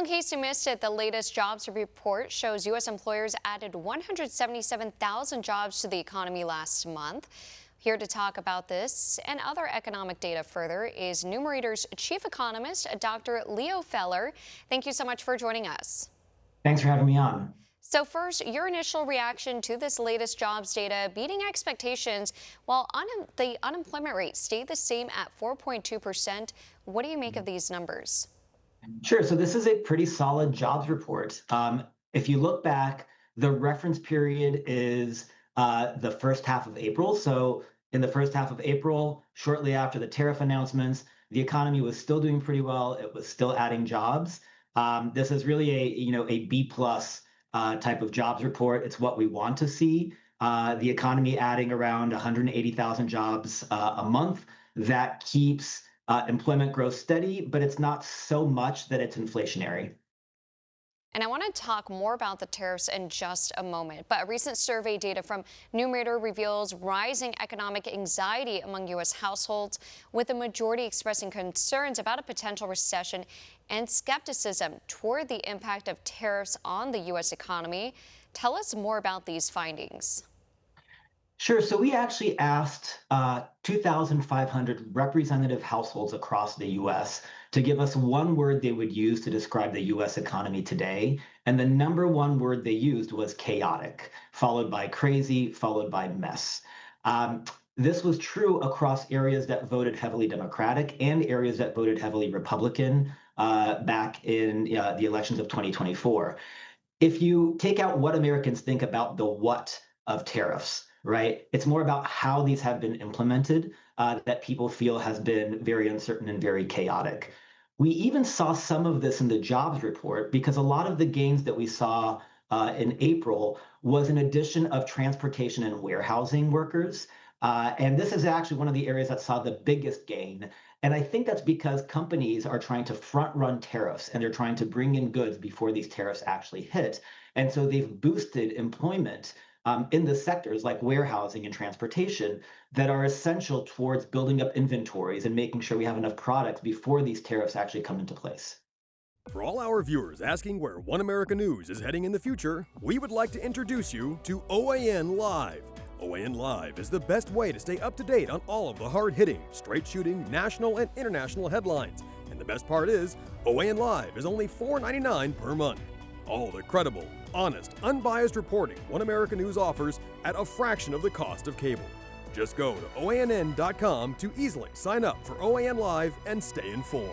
Well, in case you missed it, the latest jobs report shows U.S. employers added 177,000 jobs to the economy last month. Here to talk about this and other economic data further is Numerator's chief economist, Dr. Feler. Thank you so much for joining us. Thanks for having me on. So first, your initial reaction to this latest jobs data beating expectations while the unemployment rate stayed the same at 4.2%. What do you make of these numbers? Sure. So this is a pretty solid jobs report. If you look back, the reference period is the first half of April. So in the first half of April, shortly after the tariff announcements, the economy was still doing pretty well. It was still adding jobs. This is really a B plus type of jobs report. It's what we want to see. The economy adding around 180,000 jobs a month. That keeps employment growth steady, but it's not so much that it's inflationary. And I want to talk more about the tariffs in just a moment. But a recent survey data from Numerator reveals rising economic anxiety among U.S. households, with the majority expressing concerns about a potential recession and skepticism toward the impact of tariffs on the U.S. economy. Tell us more about these findings. Sure. So we actually asked 2,500 representative households across the US to give us one word they would use to describe the US economy today. And the number one word they used was chaotic, followed by crazy, followed by mess. This was true across areas that voted heavily Democratic and areas that voted heavily Republican back in the elections of 2024. If you take out what Americans think about the what of tariffs, right? It's more about how these have been implemented that people feel has been very uncertain and very chaotic. We even saw some of this in the jobs report because a lot of the gains that we saw in April was an addition of transportation and warehousing workers. And this is actually one of the areas that saw the biggest gain. And I think that's because companies are trying to front run tariffs and they're trying to bring in goods before these tariffs actually hit. And so they've boosted employment in the sectors like warehousing and transportation that are essential towards building up inventories and making sure we have enough products before these tariffs actually come into place. For all our viewers asking where One America News is heading in the future, we would like to introduce you to OAN Live. OAN Live is the best way to stay up to date on all of the hard-hitting, straight-shooting, national and international headlines. And the best part is, OAN Live is only $4.99 per month. All the credible, honest, unbiased reporting One America News offers at a fraction of the cost of cable. Just go to OANN.com to easily sign up for OAN Live and stay informed.